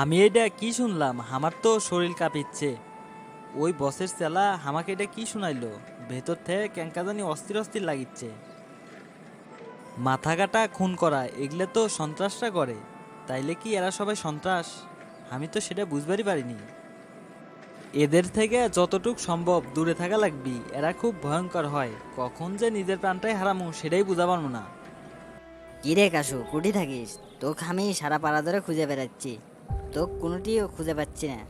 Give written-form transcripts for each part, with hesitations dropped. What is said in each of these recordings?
আমি এটা কি শুনলাম? আমার তো শরীর কাঁপিচ্ছে। ওই বসের চেলা আমাকে এটা কি শুনাইলো? ভেতর থেকে কেঙ্কা জানি অস্থির অস্থির লাগিচ্ছে। মাথা কাটা খুন করা এগুলো তো সন্ত্রাসরা করে। তাইলে কি এরা সবাই সন্ত্রাস? আমি তো সেটা বুঝবারই পারিনি। এদের থেকে যতটুক সম্ভব দূরে থাকা লাগবি। এরা খুব ভয়ঙ্কর হয়, কখন যে নিজের প্রাণটাই হারামু সেটাই বুঝা পারবো না। কিরে কাশু কুটি থাকিস? তোকে আমি সারা পাড়া ধরে খুঁজে বেড়াচ্ছি, তোকে কোনোটিও খুঁজে পাচ্ছি না।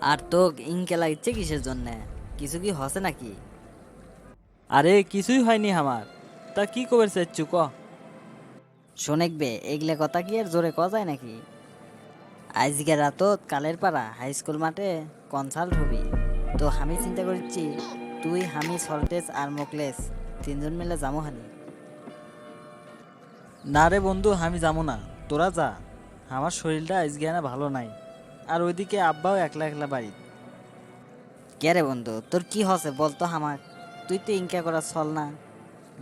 আর তোকে ইনকে লাগছে কিসের জন্যে? কিছু কি হসে নাকি? আরে কিছুই হয়নি আমার। তা কি কবে চাচ্ছু ক? শোনেকবে এগুলা কথা কি আর জোরে কওয়া যায় নাকি? আজকে রাতত কালের পাড়া হাই স্কুল মাঠে কনসার্ট হবি। তো আমি চিন্তা করছি তুই আমি সল্টেজ আর মোকলেস তিনজন মিলে যাবো হানি। না রে বন্ধু, আমি যাবো না। তোরা যা। আমার শরীরটা আজকে না ভালো নাই। আর ওইদিকে আব্বাও একলা একলা বাড়ি। কে রে বন্ধু, তোর কি হসে বলতো হামাক? তুই তো ইনকা করা চল না,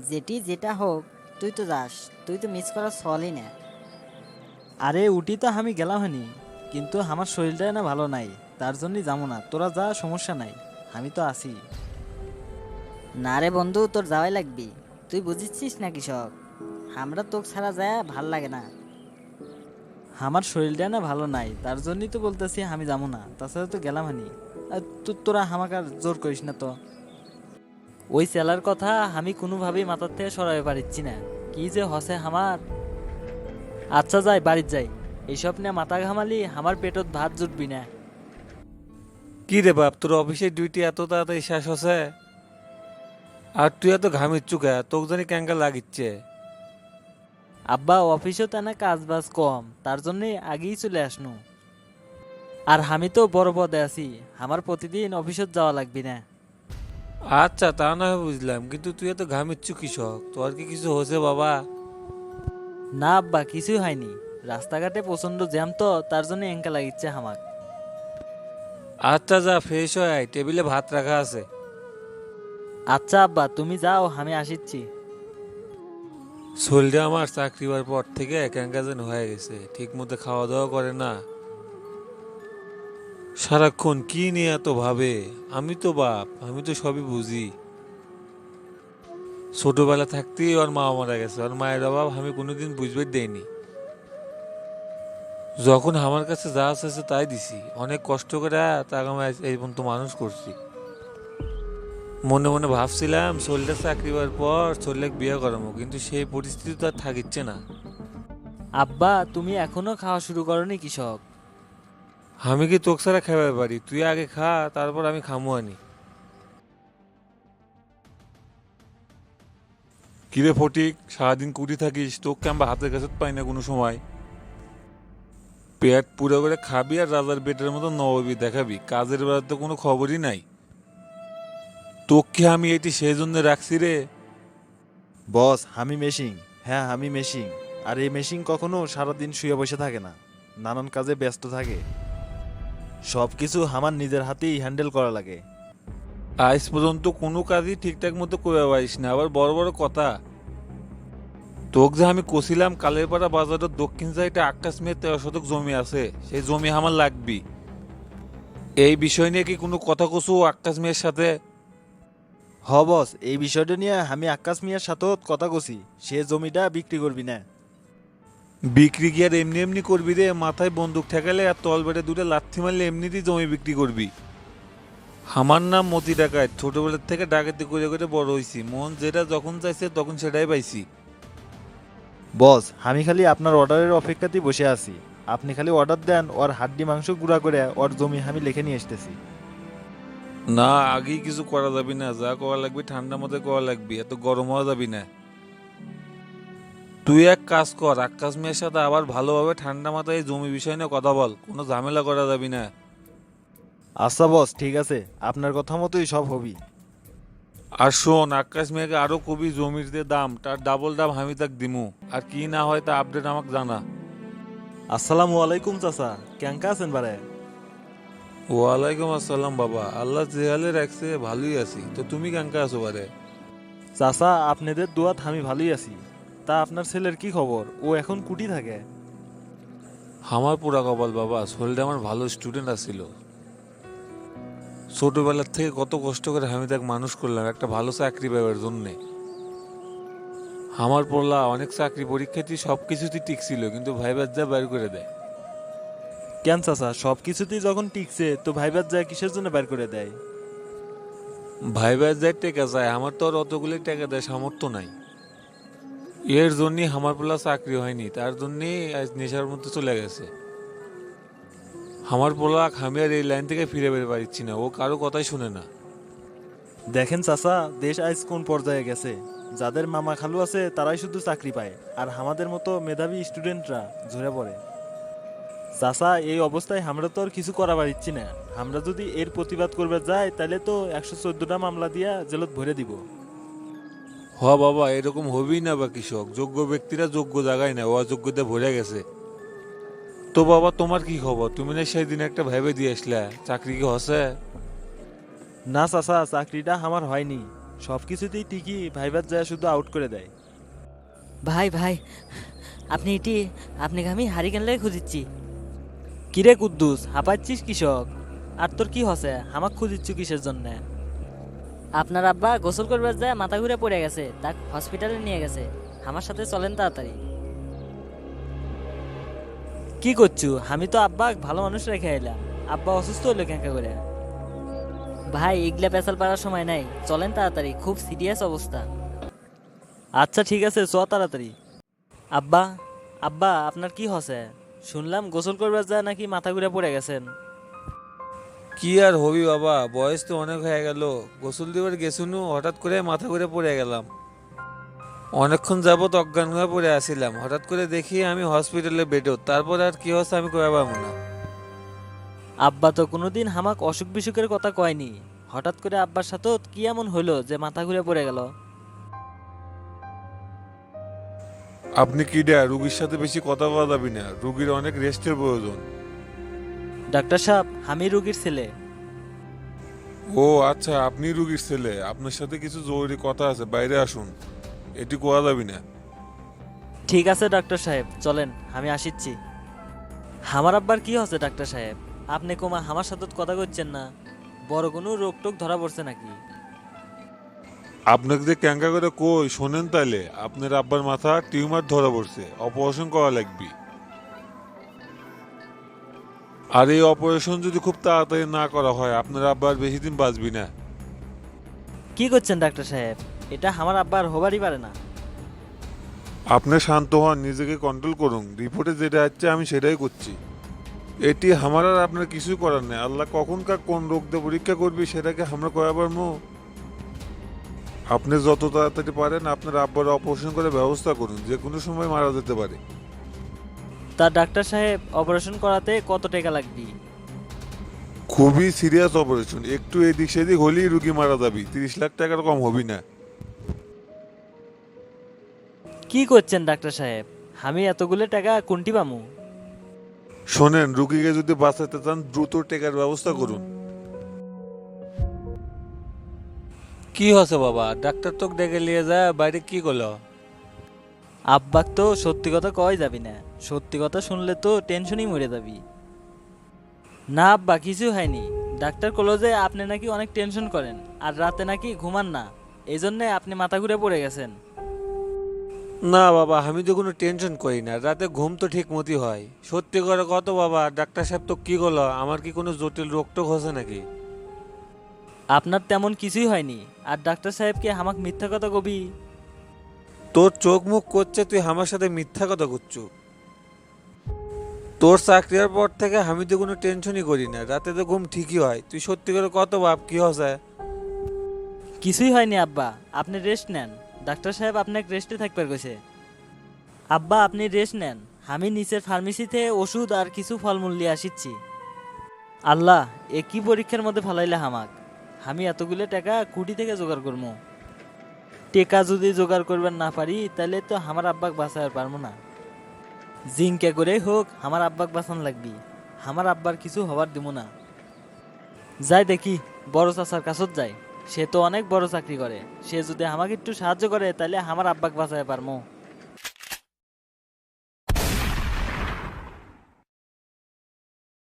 যেটি যেটা হোক তুই তো যাস, তুই তো মিস করার চলই না। আরে উঠি তো আমি গেলাম হানি, কিন্তু আমার শরীরটা না ভালো নাই। তার জন্যই যাবো না। তোরা যা, সমস্যা নাই। আমি তো আছি। না রে বন্ধু, তোর যাওয়াই লাগবি। তুই বুঝিচ্ছিস না কৃষক, আমরা তোকে ছাড়া যায় ভাল লাগে না। আমার শরীরটা না ভালো নাই, তার জন্যই তো বলতেছি আমি যাবো না। তাছাড়া তো গেলাম হানি। আর তোরা আমাকে আর জোর করিস না তো। ওই সেলার কথা আমি কোনোভাবেই মাথার থেকে সরাতে পারছি না। কি যে হসে আমার। আচ্ছা যাই, বাড়ির যাই। এইসব নিয়ে মাথা ঘামালি আমার পেটত ভাত জুটবি না। কি রে বাপ, তোর অফিসের ডিউটি এত তাড়াতাড়ি শেষ হচ্ছে? আর তুই এত ঘামিচ্ছু কে? তোকে জানি ক্যাঙ্কা লাগিচ্ছে। আব্বা অফিসেও তেনা কাজ বাজ কম, তার জন্যই আগেই চলে আসনু। আর আমি তো বড় পদে আছি, আমার প্রতিদিন অফিসত যাওয়া লাগবি না। আচ্ছা, তা না হয় বুঝলাম, কিন্তু তুই এত ঘামিচ্ছু কৃষক, তোর কি কিছু হয়েছে বাবা? না আব্বা, কিছুই হয়নি। রাস্তাঘাটে প্রচন্ড জ্যাম তো, তার জন্য এঙ্কা লাগিচ্ছে হামাক। আচ্ছা যা, ফ্রেশ হয়ে আয়, টেবিলে ভাত রাখা আছে। আচ্ছা আব্বা, তুমি যাও, আমি আসিচ্ছি। শরীরটা আমার চাকরি হওয়ার পর থেকে ক্যাঙ্কা যেন হয়ে গেছে, ঠিক মতো খাওয়া দাওয়া করে না। সারাক্ষণ কি নিয়ে এত ভাবে? আমি তো বাপ, আমি তো সবই বুঝি। ছোটবেলা থাকতেই ওর মা মারা গেছে, ওর মায়ের অভাব আমি কোনোদিন বুঝবে দেইনি। যখন আমার কাছে যা আছে তাই দিছি, অনেক কষ্ট করে তাকে আমি এই পর্যন্ত মানুষ করছি। মনে মনে ভাবছিলাম শরীরটা চাকরি হওয়ার পর শরীরকে বিয়ে করাবো, কিন্তু সেই পরিস্থিতি তো আর থাকিচ্ছে না। আব্বা তুমি এখনো খাওয়া শুরু করনি কৃষক? আমি কি তোকে ছাড়া খাবার পারি? তুই আগে খা, তারপর আমি খামো আনি। কিরে ফটিক, সারাদিন কুটি থাকিস, তোকে আমরা হাতের কাছে পাই না কোনো সময়। পেট পুরো করে খাবি আর রাজার পেটের মতো নবাবি দেখাবি, কাজের বেলার তো কোনো খবরই নাই। তোকে আমি এটি সেই জন্য রাখছি রে। বস, আমি মেশিং। হ্যাঁ, আমি মেশিং। আর এই মেশিং কখনো সারাদিন শুয়ে বসে থাকে না, নানান কাজে ব্যস্ত থাকে। সব কিছু আমার নিজের হাতেই হ্যান্ডেল করা লাগে। আজ পর্যন্ত কোনো কাজই ঠিকঠাক মতো করে পারিস না, আবার বড় বড় কথা। তোকে যে আমি কছিলাম কালের পাড়া বাজারের দক্ষিণ সাইডে আকাশ মেয়ে 13 শতক জমি আছে, সেই জমি আমার লাগবি। এই বিষয় নিয়ে কি কোনো কথা কছু আকাশ মেয়ের সাথে? বস, এই বিষয়টা নিয়ে আমি আকাশ মিয়ার সাথেও কথা কছি। সে জমিটা বিক্রি করবি না। বিক্রি কি আর এমনি এমনি করবি রে? মাথায় বন্দুক ঠেকালে আর তল বেটে দুটো লাথি মারলে এমনিতেই জমি বিক্রি করবি? আমার নাম মতি ডাকাত, ছোটবেলার থেকে ডাকাতি করে করে বড় হয়েছি, মন যেটা যখন চাইছে তখন সেটাই পাইছি। বস, আমি খালি আপনার অর্ডারের অপেক্ষাতেই বসে আছি। আপনি খালি অর্ডার দেন, ওর হাড্ডি মাংস গুঁড়া করে ওর জমি আমি লিখে নিয়ে আসতেছি। না, আগেই কিছু করা যাবি না, যা করা লাগবে ঠান্ডা মধ্যে করা লাগবে, এত গরম হওয়া যাবি না। তুই এক কাজ কর, আকাশ মেয়ের সাথে আবার ভালোভাবে ঠান্ডা মাথায় এই জমি বিষয় নিয়ে কথা বল, কোনো ঝামেলা করা যাবি না। আচ্ছা বস, ঠিক আছে, আপনার কথা মতোই সব হবি। আর শোন, আকাশ মেয়েকে আরো কবি জমির যে দাম তার ডাবল দাম আমি তাক দিমু, আর কি না হয় তা আপডেট আমাকে জানা। আসসালামু আলাইকুম চাচা, কেঙ্কা আছেন বারে? ওয়ালাইকুম আসসালাম বাবা, আল্লাহ যে হালে রাখছে ভালোই আছি, তো তুমি কেঙ্কা আছো বারে? চাচা, আপনাদের দোয়াত আমি ভালোই আছি। তা আপনার ছেলের কি খবর? ও এখন কুটি থাকে? আমার পুরা কপাল বাবা, শরীরটা আমার ভালো স্টুডেন্ট আসছিল। ছোটবেলার থেকে কত কষ্ট করে আমি তাকে মানুষ করলাম একটা ভালো চাকরি পাওয়ার জন্যে। আমার পড়লা অনেক চাকরি পরীক্ষাতেই সব কিছুতেই টিকছিল, কিন্তু ভাইবার যা বের করে দেয়। কেন চাচা, সব কিছুতেই যখন টিকছে তো ভাইবার যায় কিসের জন্য বের করে দেয়? ভাইবার যা টেকা যায়, আমার তো আর অতগুলি টাকা দেয় সামর্থ্য নাই। এর জন্যই আমার পোলা চাকরি হয়নি, তার জন্যই আজ নেশার মধ্যে চলে গেছে। আমার পোলা আমি আর এই লাইন থেকে ফিরে বের পারছি না, ও কারো কথাই শুনে না। দেখেন চাচা, দেশ আজ কোন পর্যায়ে গেছে। যাদের মামা খালু আছে তারাই শুধু চাকরি পায়, আর আমাদের মতো মেধাবী স্টুডেন্টরা ঝরে পড়ে। চাচা, এই অবস্থায় আমরা তো আর কিছু করা পারছি না। আমরা যদি এর প্রতিবাদ করবে যাই তাহলে তো 114টা মামলা দিয়া জেলত ভরে দিব। হ বাবা, এরকম হবেই না বা কৃষক, যোগ্য ব্যক্তিরা যোগ্য জায়গায় না, ও অযোগ্যতা ভরে গেছে। তো বাবা তোমার কি খবর? তুমি না সেই দিন একটা ভেবে দিয়ে আসলে, চাকরি কি হসে? না চাচা, চাকরিটা আমার হয়নি। সব কিছুতেই ঠিকই ভাইবার যায় শুধু আউট করে দেয়। ভাই ভাই, আপনাকে আমি হারিকেন লেগে খুঁজিচ্ছি। কিরে কুদ্দুস, হাঁপাচ্ছিস কৃষক? আর তোর কি হসে, হামাক খুঁজিচ্ছু কিসের জন্যে? আপনার আব্বা গোসল করবার যায় মাথা ঘুরে পড়ে গেছে, তাক হসপিটালে নিয়ে গেছে। আমার সাথে চলেন তাড়াতাড়ি। কি করছু? আমি তো আব্বা ভালো মানুষ রেখে এলাম, আব্বা অসুস্থ হইলো কেঁকা করে। ভাই এগুলা পেছাল পাড়ার সময় নাই, চলেন তাড়াতাড়ি, খুব সিরিয়াস অবস্থা। আচ্ছা ঠিক আছে, চ তাড়াতাড়ি। আব্বা, আব্বা আপনার কি হসে? শুনলাম গোসল করবার যায় নাকি মাথা ঘুরে পড়ে গেছেন। কি আর হবি বাবা, বয়স তো অনেক হয়ে গেল। গোসল দিবার গেছুনু, হঠাৎ করে মাথা ঘুরে পড়ে গেলাম। অনেকক্ষণ যাবত অজ্ঞান হয়ে পড়ে আসিলাম, হঠাৎ করে দেখি আমি হসপিটালে বেডও। তারপর আর কি হচ্ছে আমি কয়ে পাবো না। আব্বা তো কোনোদিন হামাক অসুখ বিসুখের কথা কয়নি। হঠাৎ করে আব্বার সাথে কি এমন হইলো যে মাথা ঘুরে পড়ে গেল? আপনি কি রুগীর সাথে বেশি কথা বলা যাবি না, রুগীর অনেক রেস্টের প্রয়োজন। ডাক্তার সাহেব, আমি রুগীর ছেলে। ও আচ্ছা, আপনি রুগীর ছেলে, আপনার সাথে কিছু জরুরি কথা আছে, বাইরে আসুন। এটি কোয়া যাবি না। ঠিক আছে ডাক্তার সাহেব, চলেন, আমি আসিচ্ছি। আমার আব্বার কি হচ্ছে ডাক্তার সাহেব? আপনি কোমা আমার সাথে কথা করছেন না? বড় কোনো রোগ টোগ ধরা পড়ছে নাকি? আপনাকে যে ক্যাঙ্কা করে কই শোনেন, তাইলে আপনার আব্বার মাথা টিউমার ধরা পড়ছে, অপারেশন করা লাগবে। আর এই অপারেশন যদি খুব তাড়াতাড়ি না করা হয়, আপনার আব্বার বেশি দিন বাঁচবি না। কি করছেন ডাক্তার সাহেব? এটা আমার আব্বার হবারই পারে না। আপনি শান্ত হন, নিজেকে কন্ট্রোল করুন। রিপোর্টে যেটা আছে আমি সেটাই করছি। এটি আমার আর আপনার কিছুই করার নেই। আল্লাহ কখন কার কোন রোগ দিয়ে পরীক্ষা করবি সেটাকে আমরা কয়া পারবো? আপনি যত তাড়াতাড়ি পারেন আপনার আব্বার অপারেশন করে ব্যবস্থা করুন, যে কোনো সময় মারা যেতে পারে। তা ডাক্তার সাহেব, অপারেশন করাতে কত টাকা লাগবে? খুবই সিরিয়াস অপারেশন, একটু এদিক সেদিক হলেই রুগী মারা যাবি, 30 লাখ টাকার কম হবি না। কি করছেন ডাক্তার সাহেব? আমি এতগুলো টাকা কোনটি পামু? শোনেন, রুগীকে যদি বাঁচাতে চান দ্রুত টেকার ব্যবস্থা করুন। কি হচ্ছে বাবা, ডাক্তার তো ডেকে নিয়ে যায়, বাইরে কি করলো? আব্বাক তো সত্যি কথা কয় যাবি না, সত্যি কথা শুনলে তো টেনশনই মরে যাবি। না আব্বা, কিছু হয়নি। ডাক্তার কলো যে আপনি নাকি অনেক টেনশন করেন আর রাতে নাকি ঘুমান না, এই জন্যে আপনি মাথা ঘুরে পড়ে গেছেন। না বাবা, আমি তো কোনো টেনশন করি না, রাতে ঘুম তো ঠিক মতোই হয়। সত্যি করে কত বাবা, ডাক্তার সাহেব তো কি করলো? আমার কি কোনো জটিল রোগ টোগ হচ্ছে নাকি? আপনার তেমন কিছুই হয়নি, আর ডাক্তার সাহেবকে হামাক মিথ্যা কথা কবি? তোর চোখ মুখ করছে, তুই আমার সাথে মিথ্যা কথা করছো। তোর চাকরির পর থেকে আমি তো কোনো টেনশনই করি না, রাতে তো ঘুম ঠিকই হয়। তুই সত্যি করে কত বাপ, কি হচ্ছে? কিছুই হয়নি আব্বা, আপনি রেস্ট নেন। ডাক্তার সাহেব আপনাকে রেস্টে থাকবার কইছে। আব্বা আপনি রেস্ট নেন, আমি নিচের ফার্মেসিতে ওষুধ আর কিছু ফলমূল নিয়ে আসিচ্ছি। আল্লাহ, এ কি পরীক্ষার মধ্যে ফালাইলে হামাক? আমি এতগুলো টাকা কুটি থেকে জোগাড় করবো? টেকা যদি জোগাড় করবার না পারি তাহলে তো আমার আব্বাক বাঁচাতে পারবো না। জিঙ্কে করেই হোক আমার আব্বাক বাঁচান লাগবি, আমার আব্বার কিছু হবার দিব না। যাই দেখি, বড় চাচার কাছত যাই, সে তো অনেক বড় চাকরি করে, সে যদি আমাকে একটু সাহায্য করে তাহলে আমার আব্বাক বাঁচাতে পারবো।